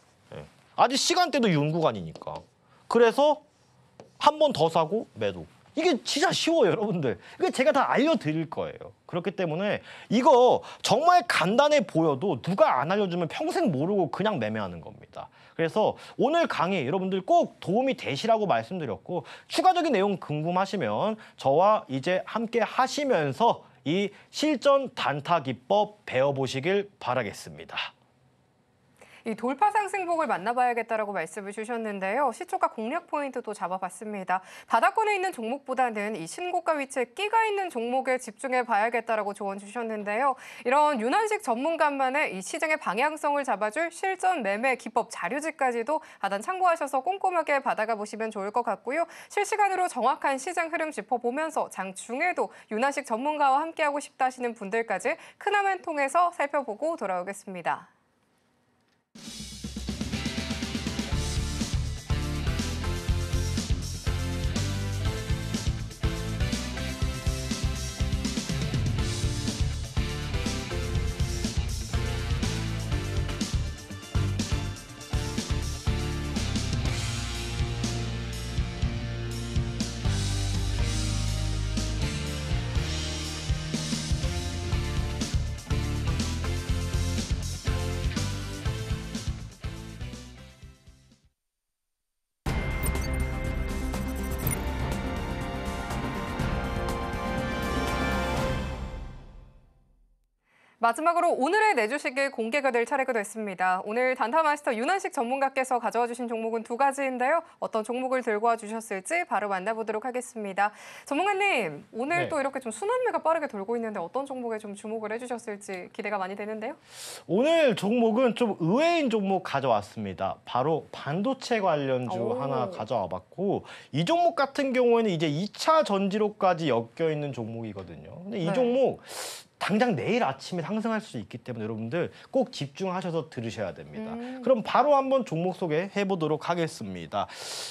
아직 시간대도 윤구간이니까. 그래서 한 번 더 사고 매도. 이게 진짜 쉬워요, 여러분들. 이게 제가 다 알려드릴 거예요. 그렇기 때문에 이거 정말 간단해 보여도 누가 안 알려주면 평생 모르고 그냥 매매하는 겁니다. 그래서 오늘 강의 여러분들 꼭 도움이 되시라고 말씀드렸고 추가적인 내용 궁금하시면 저와 이제 함께 하시면서 이 실전 단타 기법 배워보시길 바라겠습니다. 이 돌파 상승폭을 만나봐야겠다라고 말씀을 주셨는데요. 시초가 공략 포인트도 잡아봤습니다. 바닥권에 있는 종목보다는 이 신고가 위치에 끼가 있는 종목에 집중해 봐야겠다라고 조언 주셨는데요. 이런 윤한식 전문가만의 이 시장의 방향성을 잡아줄 실전 매매 기법 자료집까지도 하단 참고하셔서 꼼꼼하게 받아가 보시면 좋을 것 같고요. 실시간으로 정확한 시장 흐름 짚어보면서 장 중에도 윤한식 전문가와 함께하고 싶다 하시는 분들까지 큰 화면 통해서 살펴보고 돌아오겠습니다. 마지막으로 오늘의 내주식이 공개가 될 차례가 됐습니다. 오늘 단타마스터 윤한식 전문가께서 가져와 주신 종목은 두 가지인데요. 어떤 종목을 들고 와 주셨을지 바로 만나보도록 하겠습니다. 전문가님, 오늘 또 이렇게 좀 순환매가 빠르게 돌고 있는데 어떤 종목에 좀 주목을 해주셨을지 기대가 많이 되는데요. 오늘 종목은 좀 의외인 종목 가져왔습니다. 바로 반도체 관련주 하나 가져와봤고 이 종목 같은 경우에는 이제 2차 전지로까지 엮여있는 종목이거든요. 근데 이 종목 당장 내일 아침에 상승할 수 있기 때문에 여러분들 꼭 집중하셔서 들으셔야 됩니다. 그럼 바로 한번 종목 소개해 보도록 하겠습니다.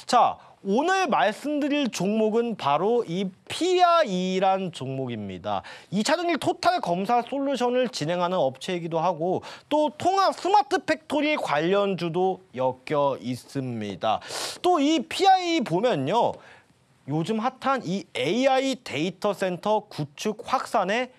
자, 오늘 말씀드릴 종목은 바로 이 PIE란 종목입니다. 2차전지 토탈 검사 솔루션을 진행하는 업체이기도 하고 또 통합 스마트 팩토리 관련주도 엮여 있습니다. 또 이 PIE 보면요. 요즘 핫한 이 AI 데이터 센터 구축 확산에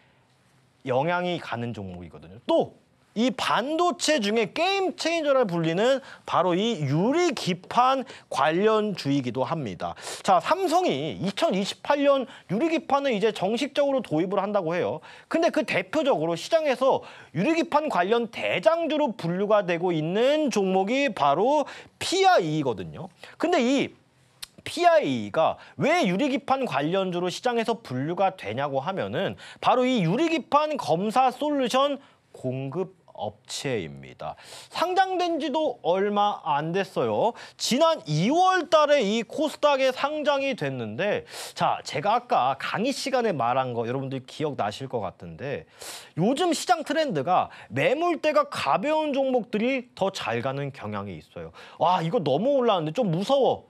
영향이 가는 종목이거든요. 또 이 반도체 중에 게임 체인저라 불리는 바로 이 유리 기판 관련주이기도 합니다. 자, 삼성이 2028년 유리 기판을 이제 정식적으로 도입을 한다고 해요. 근데 그 대표적으로 시장에서 유리 기판 관련 대장주로 분류가 되고 있는 종목이 바로 PIE거든요. 근데 이 PIE가 왜 유리기판 관련주로 시장에서 분류가 되냐고 하면은 바로 이 유리기판 검사 솔루션 공급 업체입니다. 상장된 지도 얼마 안 됐어요. 지난 2월 달에 이 코스닥에 상장이 됐는데 자, 제가 아까 강의 시간에 말한 거 여러분들 기억나실 것 같은데 요즘 시장 트렌드가 매물대가 가벼운 종목들이 더 잘 가는 경향이 있어요. 와, 이거 너무 올랐는데 좀 무서워.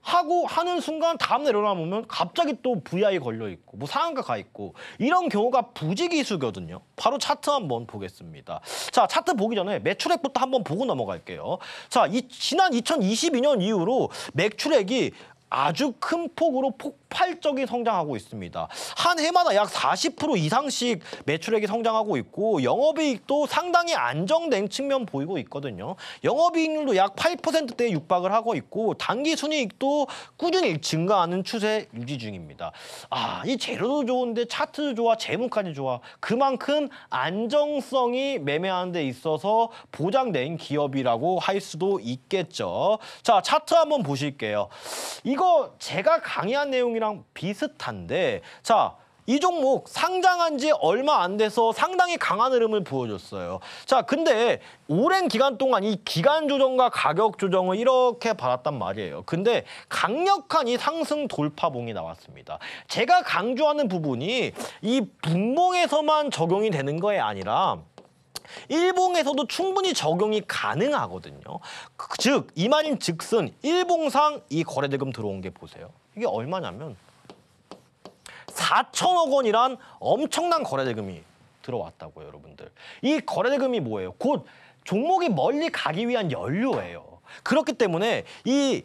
하고 하는 순간 다음날 일어나보면 갑자기 또 VI 걸려 있고 뭐 상한가 가 있고 이런 경우가 부지기수거든요. 바로 차트 한번 보겠습니다. 자, 차트 보기 전에 매출액부터 한번 보고 넘어갈게요. 자, 지난 2022년 이후로 매출액이 아주 큰 폭으로 폭발적인 성장하고 있습니다. 한 해마다 약 40% 이상씩 매출액이 성장하고 있고 영업이익도 상당히 안정된 측면 보이고 있거든요. 영업이익률도 약 8%대에 육박을 하고 있고 당기순이익도 꾸준히 증가하는 추세 유지 중입니다. 아, 이 재료도 좋은데 차트도 좋아, 재무까지 좋아. 그만큼 안정성이 매매하는 데 있어서 보장된 기업이라고 할 수도 있겠죠. 자, 차트 한번 보실게요. 이거 제가 강의한 내용이랑 비슷한데 자, 이 종목 상장한 지 얼마 안 돼서 상당히 강한 흐름을 보여줬어요. 자, 근데 오랜 기간 동안 이 기간 조정과 가격 조정을 이렇게 받았단 말이에요. 근데 강력한 이 상승 돌파봉이 나왔습니다. 제가 강조하는 부분이 이 분봉에서만 적용이 되는 거에 아니라 일봉에서도 충분히 적용이 가능하거든요. 즉, 이 말인 즉슨 일봉상 이 거래대금 들어온 게 보세요. 이게 얼마냐면 4천억 원이란 엄청난 거래대금이 들어왔다고요, 여러분들. 이 거래대금이 뭐예요? 곧 종목이 멀리 가기 위한 연료예요. 그렇기 때문에 이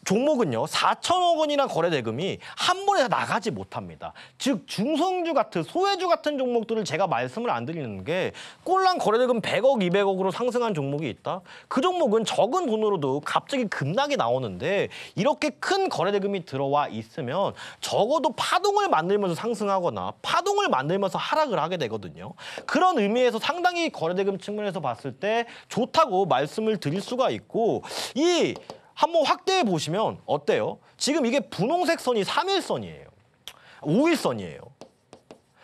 종목은요, 4천억 원이나 거래대금이 한 번에 다 나가지 못합니다. 즉 중성주 같은 소외주 같은 종목들을 제가 말씀을 안 드리는 게 꼴랑 거래대금 100억, 200억으로 상승한 종목이 있다? 그 종목은 적은 돈으로도 갑자기 급락이 나오는데 이렇게 큰 거래대금이 들어와 있으면 적어도 파동을 만들면서 상승하거나 파동을 만들면서 하락을 하게 되거든요. 그런 의미에서 상당히 거래대금 측면에서 봤을 때 좋다고 말씀을 드릴 수가 있고 이 한번 확대해 보시면 어때요? 지금 이게 분홍색 선이 3일선이에요. 5일선이에요.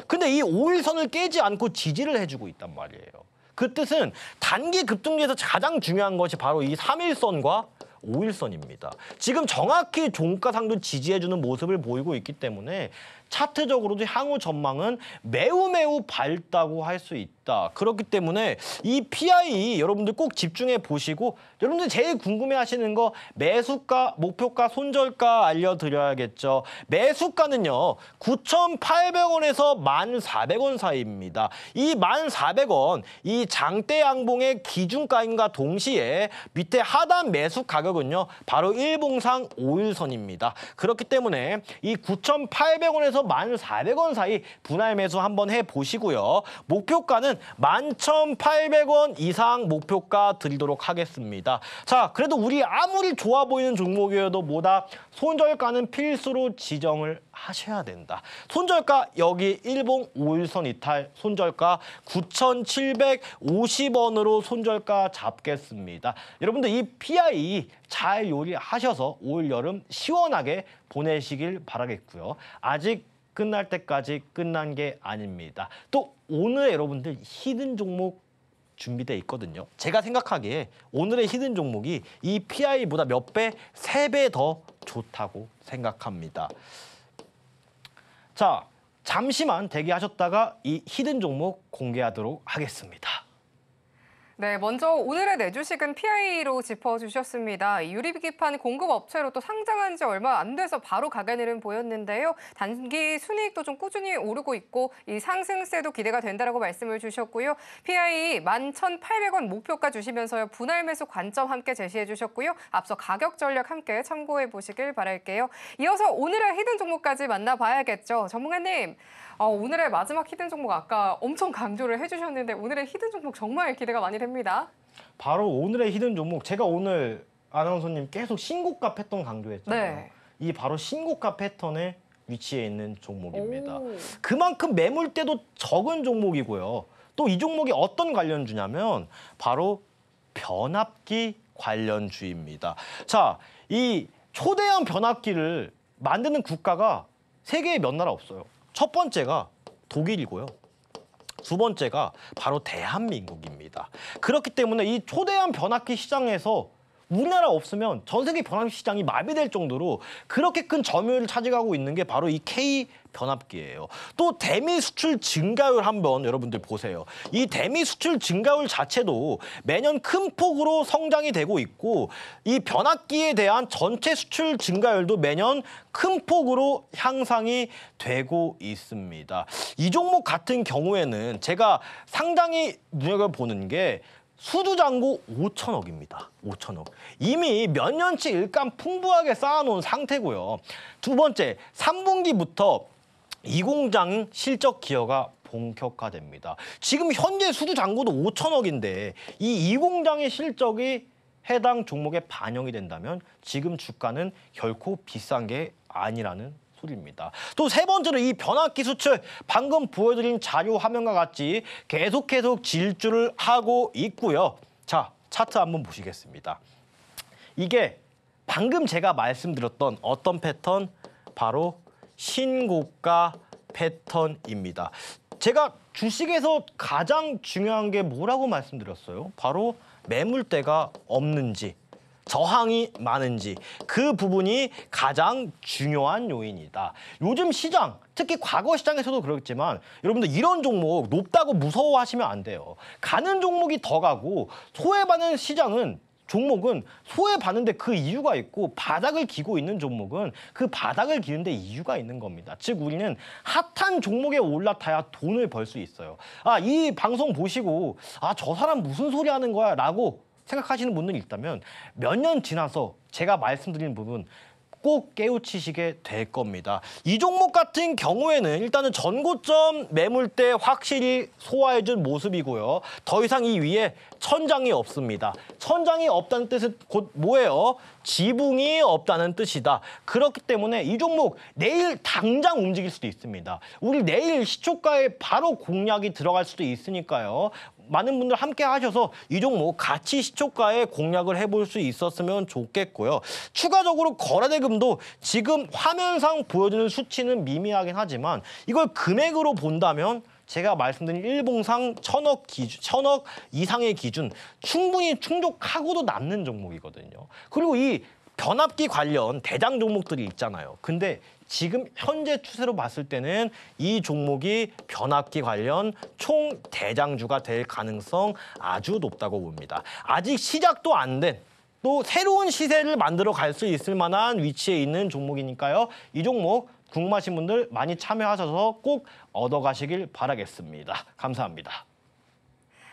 근데 이 5일선을 깨지 않고 지지를 해주고 있단 말이에요. 그 뜻은 단기 급등주에서 가장 중요한 것이 바로 이 3일선과 5일선입니다. 지금 정확히 종가상도 지지해주는 모습을 보이고 있기 때문에 차트적으로도 향후 전망은 매우 밝다고 할 수 있다. 그렇기 때문에 이 PIE 여러분들 꼭 집중해 보시고 여러분들 제일 궁금해하시는 거 매수가, 목표가, 손절가 알려드려야겠죠. 매수가는요. 9,800원에서 1,400원 사이입니다. 이 1,400원 이 장대 양봉의 기준가인과 동시에 밑에 하단 매수 가격은요. 바로 일봉상 5일선입니다. 그렇기 때문에 이 9,800원에서 1,400원 사이 분할 매수 한번 해보시고요. 목표가는 11,800원 이상 목표가 드리도록 하겠습니다. 자, 그래도 우리 아무리 좋아 보이는 종목이어도 뭐다 손절가는 필수로 지정을 하셔야 된다. 손절가 여기 일봉 5일선 이탈 손절가 9,750원으로 손절가 잡겠습니다. 여러분들 이 PIE 잘 요리하셔서 올 여름 시원하게 보내시길 바라겠고요. 아직 끝날 때까지 끝난 게 아닙니다. 또 오늘 여러분들 히든 종목 준비돼 있거든요. 제가 생각하기에 오늘의 히든 종목이 이 PI보다 몇 배, 3배 더 좋다고 생각합니다. 자, 잠시만 대기하셨다가 이 히든 종목 공개하도록 하겠습니다. 네, 먼저 오늘의 내주식은 PI로 짚어주셨습니다. 이 유리기판 공급 업체로 또 상장한 지 얼마 안 돼서 바로 가게늘은 보였는데요. 단기 순이익도 좀 꾸준히 오르고 있고 이 상승세도 기대가 된다라고 말씀을 주셨고요. PI 11,800원 목표가 주시면서요. 분할 매수 관점 함께 제시해 주셨고요. 앞서 가격 전략 함께 참고해 보시길 바랄게요. 이어서 오늘의 히든 종목까지 만나봐야겠죠. 전문가님. 오늘의 마지막 히든 종목 아까 엄청 강조를 해주셨는데 오늘의 히든 종목 정말 기대가 많이 됩니다. 바로 오늘의 히든 종목, 제가 오늘 아나운서님 계속 신고가 패턴 강조했잖아요. 네. 이 바로 신고가 패턴에 위치해 있는 종목입니다. 오. 그만큼 매물대도 적은 종목이고요. 또 이 종목이 어떤 관련주냐면 바로 변압기 관련주입니다. 자, 이 초대형 변압기를 만드는 국가가 세계에 몇 나라 없어요. 첫 번째가 독일이고요. 두 번째가 바로 대한민국입니다. 그렇기 때문에 이 초대형 변압기 시장에서 우리나라 없으면 전 세계 변압기 시장이 마비될 정도로 그렇게 큰 점유율을 차지하고 있는 게 바로 이 K 변압기예요. 또 대미 수출 증가율 한번 여러분들 보세요. 이 대미 수출 증가율 자체도 매년 큰 폭으로 성장이 되고 있고 이 변압기에 대한 전체 수출 증가율도 매년 큰 폭으로 향상이 되고 있습니다. 이 종목 같은 경우에는 제가 상당히 눈여겨보는 게 수주잔고 5천억입니다. 5천억. 이미 몇 년치 일감 풍부하게 쌓아놓은 상태고요. 두 번째, 3분기부터 이 공장 실적 기여가 본격화됩니다. 지금 현재 수주잔고도 5천억인데 이 공장의 실적이 해당 종목에 반영이 된다면 지금 주가는 결코 비싼 게 아니라는 소리입니다. 또 세 번째로 이 변압기 수출, 방금 보여드린 자료 화면과 같이 계속 질주를 하고 있고요. 자, 차트 한번 보시겠습니다. 이게 방금 제가 말씀드렸던 어떤 패턴? 바로 신고가 패턴입니다. 제가 주식에서 가장 중요한 게 뭐라고 말씀드렸어요? 바로 매물대가 없는지, 저항이 많은지 그 부분이 가장 중요한 요인이다. 요즘 시장, 특히 과거 시장에서도 그렇지만 여러분들 이런 종목 높다고 무서워하시면 안 돼요. 가는 종목이 더 가고 소외받는 종목은 소외받는데 그 이유가 있고 바닥을 기고 있는 종목은 그 바닥을 기는데 이유가 있는 겁니다. 즉 우리는 핫한 종목에 올라타야 돈을 벌 수 있어요. 이 방송 보시고 저 사람 무슨 소리 하는 거야 라고 생각하시는 분들이 있다면 몇 년 지나서 제가 말씀드린 부분 꼭 깨우치시게 될 겁니다. 이 종목 같은 경우에는 일단은 전고점 매물대 확실히 소화해준 모습이고요. 더 이상 이 위에 천장이 없습니다. 천장이 없다는 뜻은 곧 뭐예요? 지붕이 없다는 뜻이다. 그렇기 때문에 이 종목 내일 당장 움직일 수도 있습니다. 우리 내일 시초가에 바로 공략이 들어갈 수도 있으니까요. 많은 분들 함께 하셔서 이 종목 같이 시초가에 공략을 해볼 수 있었으면 좋겠고요. 추가적으로 거래대금도 지금 화면상 보여주는 수치는 미미하긴 하지만 이걸 금액으로 본다면 제가 말씀드린 일봉상 1,000억 이상의 기준 충분히 충족하고도 남는 종목이거든요. 그리고 이 변압기 관련 대장 종목들이 있잖아요. 근데 지금 현재 추세로 봤을 때는 이 종목이 변압기 관련 총 대장주가 될 가능성 아주 높다고 봅니다. 아직 시작도 안 된 또 새로운 시세를 만들어 갈 수 있을 만한 위치에 있는 종목이니까요. 이 종목 궁금하신 분들 많이 참여하셔서 꼭 얻어가시길 바라겠습니다. 감사합니다.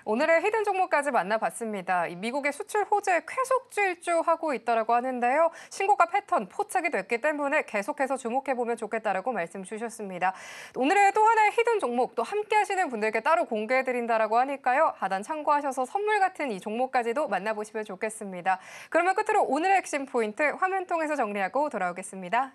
오늘의 히든 종목까지 만나봤습니다. 이 미국의 수출 호재 쾌속 질주하고 있다라고 하는데요. 신고가 패턴 포착이 됐기 때문에 계속해서 주목해보면 좋겠다라고 말씀 주셨습니다. 오늘의 또 하나의 히든 종목 또 함께 하시는 분들께 따로 공개해드린다라고 하니까요. 하단 참고하셔서 선물 같은 이 종목까지도 만나보시면 좋겠습니다. 그러면 끝으로 오늘의 핵심 포인트 화면 통해서 정리하고 돌아오겠습니다.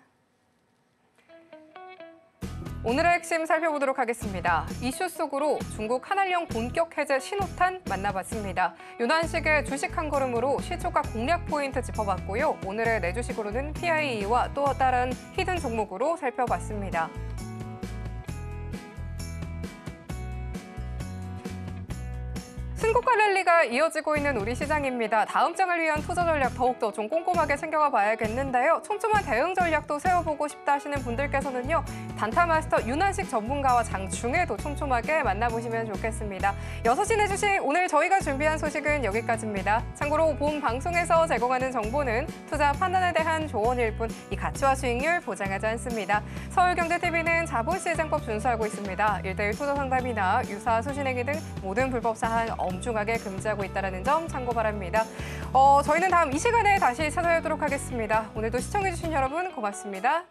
오늘의 핵심 살펴보도록 하겠습니다. 이슈 속으로 중국 한한령 본격 해제 신호탄 만나봤습니다. 윤환식의 주식 한 걸음으로 시초가 공략 포인트 짚어봤고요. 오늘의 내주식으로는 PIE와 또 다른 히든 종목으로 살펴봤습니다. 신고가 랠리가 이어지고 있는 우리 시장입니다. 다음 장을 위한 투자 전략 더욱더 좀 꼼꼼하게 챙겨가 봐야겠는데요. 촘촘한 대응 전략도 세워보고 싶다 하시는 분들께서는요. 단타 마스터 윤한식 전문가와 장중에도 촘촘하게 만나보시면 좋겠습니다. 6시 내주식 오늘 저희가 준비한 소식은 여기까지입니다. 참고로 본 방송에서 제공하는 정보는 투자 판단에 대한 조언일 뿐 이 가치와 수익률 보장하지 않습니다. 서울경제TV는 자본시장법 준수하고 있습니다. 1:1 투자 상담이나 유사 수신행위 등 모든 불법 사항 엄중하게 금지하고 있다는 점 참고 바랍니다. 저희는 다음 이 시간에 다시 찾아뵙도록 하겠습니다. 오늘도 시청해주신 여러분 고맙습니다.